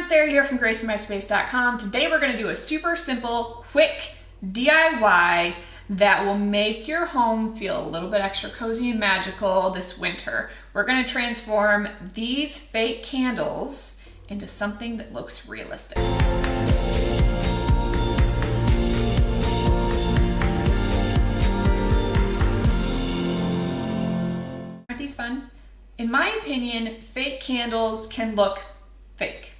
Sarah here from GraceInMySpace.com. Today we're going to do a super simple, quick DIY that will make your home feel a little bit extra cozy and magical this winter. We're going to transform these fake candles into something that looks realistic. Aren't these fun? In my opinion, fake candles can look fake,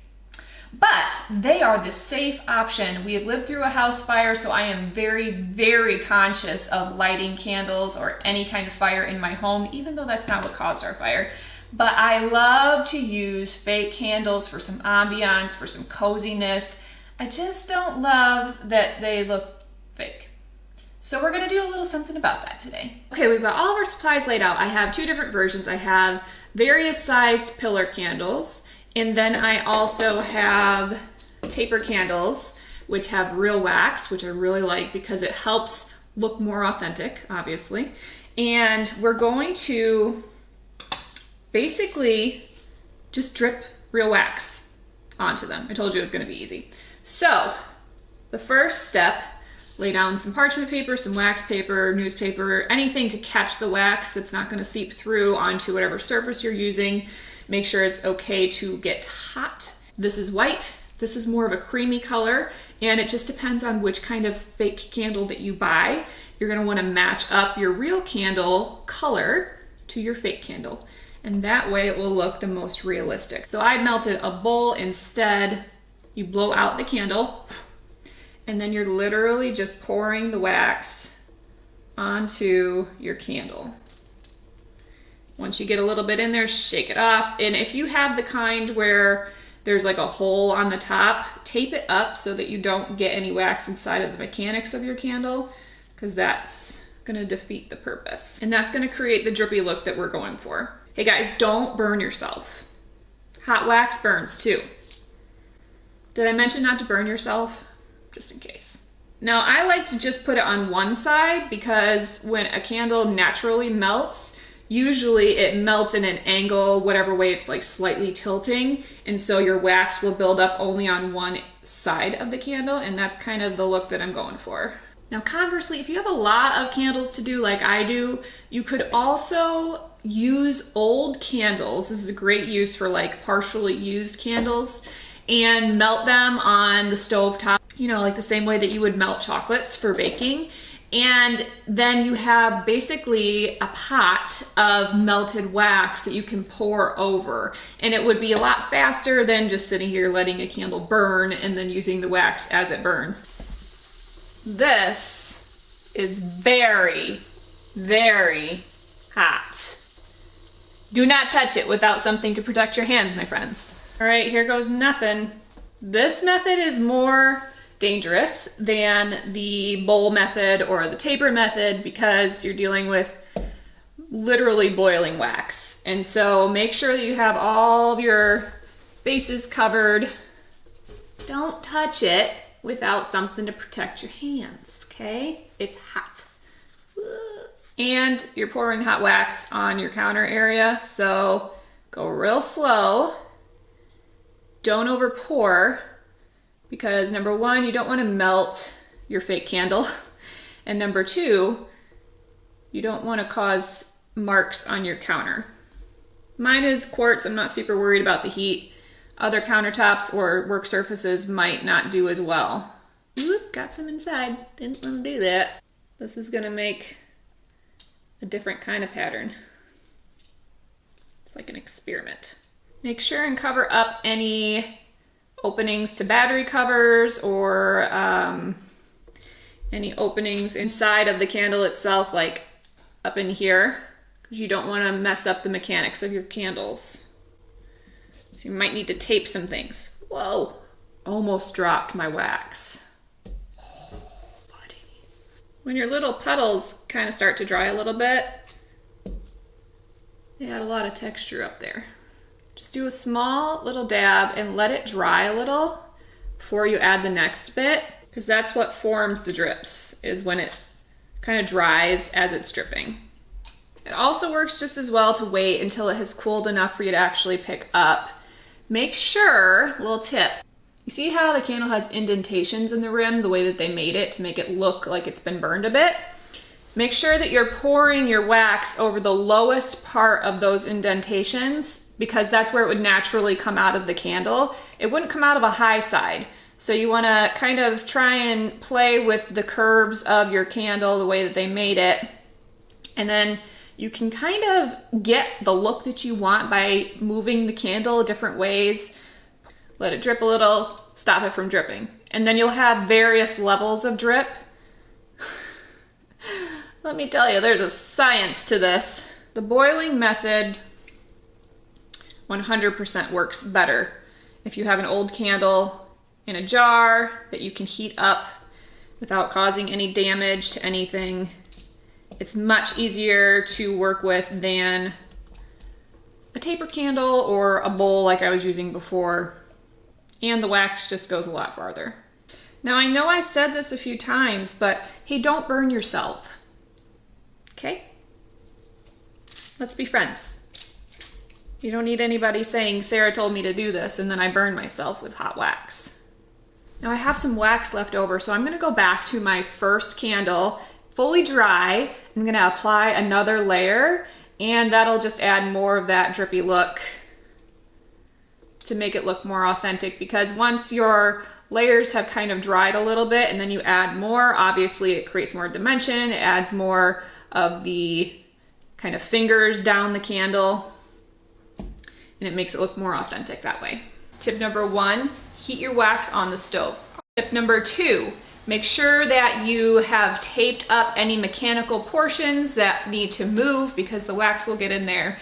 but they are the safe option. We have lived through a house fire, so I am very, very conscious of lighting candles or any kind of fire in my home, even though that's not what caused our fire. But I love to use fake candles for some ambiance, for some coziness. I just don't love that they look fake. So we're gonna do a little something about that today. Okay, we've got all of our supplies laid out. I have two different versions. I have various sized pillar candles, and then I also have taper candles, which have real wax, which I really like because it helps look more authentic, obviously. And we're going to basically just drip real wax onto them. I told you it was gonna be easy. So the first step, lay down some parchment paper, some wax paper, newspaper, anything to catch the wax that's not gonna seep through onto whatever surface you're using. Make sure it's okay to get hot. This is white. This is more of a creamy color, and it just depends on which kind of fake candle that you buy. You're gonna wanna match up your real candle color to your fake candle, and that way it will look the most realistic. So I melted a bowl instead. You blow out the candle, and then you're literally just pouring the wax onto your candle. Once you get a little bit in there, shake it off. And if you have the kind where there's like a hole on the top, tape it up so that you don't get any wax inside of the mechanics of your candle, because that's gonna defeat the purpose. And that's gonna create the drippy look that we're going for. Hey guys, don't burn yourself. Hot wax burns too. Did I mention not to burn yourself? Just in case. Now I like to just put it on one side because when a candle naturally melts, usually it melts in an angle, whatever way it's like slightly tilting, and so your wax will build up only on one side of the candle, and that's kind of the look that I'm going for. Now conversely, if you have a lot of candles to do like I do, you could also use old candles. This is a great use for like partially used candles, and melt them on the stovetop, you know, like the same way that you would melt chocolates for baking. And then you have basically a pot of melted wax that you can pour over. And it would be a lot faster than just sitting here letting a candle burn and then using the wax as it burns. This is very, very hot. Do not touch it without something to protect your hands, my friends. All right, here goes nothing. This method is more dangerous than the bowl method or the taper method because you're dealing with literally boiling wax. And so make sure that you have all of your bases covered. Don't touch it without something to protect your hands, okay? It's hot. And you're pouring hot wax on your counter area, so go real slow. Don't over pour, because number one, you don't want to melt your fake candle. And number two, you don't want to cause marks on your counter. Mine is quartz. I'm not super worried about the heat. Other countertops or work surfaces might not do as well. Oop, got some inside. Didn't want to do that. This is going to make a different kind of pattern. It's like an experiment. Make sure and cover up any openings to battery covers or any openings inside of the candle itself, like up in here, because you don't want to mess up the mechanics of your candles. So you might need to tape some things. Whoa, almost dropped my wax. Oh, buddy. When your little petals kind of start to dry a little bit, they add a lot of texture up there. Just do a small little dab and let it dry a little before you add the next bit, because that's what forms the drips, is when it kind of dries as it's dripping. It also works just as well to wait until it has cooled enough for you to actually pick up Make sure, little tip, you see how the candle has indentations in the rim, the way that they made it to make it look like it's been burned a bit? Make sure that you're pouring your wax over the lowest part of those indentations, because that's where it would naturally come out of the candle. It wouldn't come out of a high side. So you want to kind of try and play with the curves of your candle the way that they made it. And then you can kind of get the look that you want by moving the candle different ways. Let it drip a little, stop it from dripping. And then you'll have various levels of drip. Let me tell you, there's a science to this. The boiling method 100% works better if you have an old candle in a jar that you can heat up without causing any damage to anything. It's much easier to work with than a taper candle or a bowl like I was using before. And the wax just goes a lot farther. Now I know I said this a few times, but hey, don't burn yourself. Okay? Let's be friends. You don't need anybody saying, Sarah told me to do this, and then I burn myself with hot wax. Now I have some wax left over, so I'm gonna go back to my first candle, fully dry. I'm gonna apply another layer, and that'll just add more of that drippy look to make it look more authentic, because once your layers have kind of dried a little bit and then you add more, obviously it creates more dimension, it adds more of the kind of fingers down the candle, and it makes it look more authentic that way. Tip number 1, heat your wax on the stove. Tip number 2, make sure that you have taped up any mechanical portions that need to move, because the wax will get in there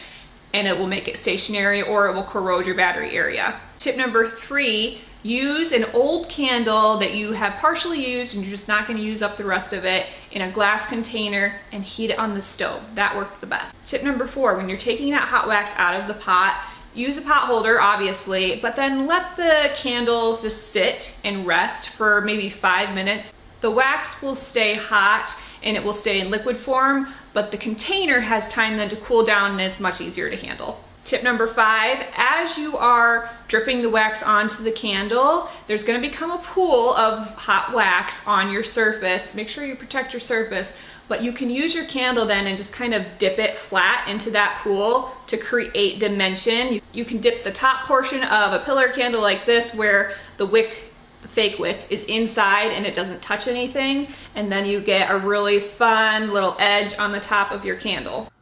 and it will make it stationary or it will corrode your battery area. Tip number 3, use an old candle that you have partially used and you're just not going to use up the rest of it in a glass container and heat it on the stove. That worked the best. Tip number 4, when you're taking that hot wax out of the pot, use a pot holder, obviously, but then let the candles just sit and rest for maybe 5 minutes. The wax will stay hot and it will stay in liquid form, but the container has time then to cool down and it's much easier to handle. Tip number 5, as you are dripping the wax onto the candle, there's gonna become a pool of hot wax on your surface. Make sure you protect your surface, but you can use your candle then and just kind of dip it flat into that pool to create dimension. You can dip the top portion of a pillar candle like this where the wick, the fake wick, is inside and it doesn't touch anything, and then you get a really fun little edge on the top of your candle.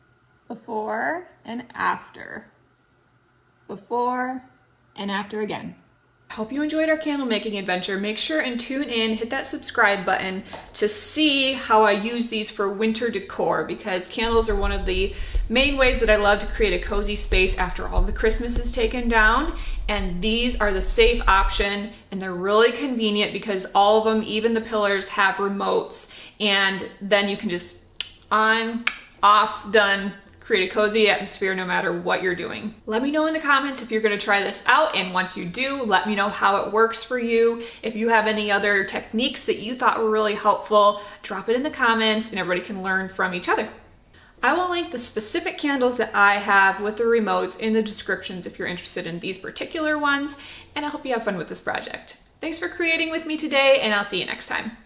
Before and after. Before and after again. I hope you enjoyed our candle making adventure. Make sure and tune in, hit that subscribe button to see how I use these for winter decor, because candles are one of the main ways that I love to create a cozy space after all the Christmas is taken down. And these are the safe option, and they're really convenient because all of them, even the pillars, have remotes, and then you can just on, off, done. Create a cozy atmosphere no matter what you're doing. Let me know in the comments if you're gonna try this out, and once you do, let me know how it works for you. If you have any other techniques that you thought were really helpful, drop it in the comments and everybody can learn from each other. I will link the specific candles that I have with the remotes in the descriptions if you're interested in these particular ones, and I hope you have fun with this project. Thanks for creating with me today, and I'll see you next time.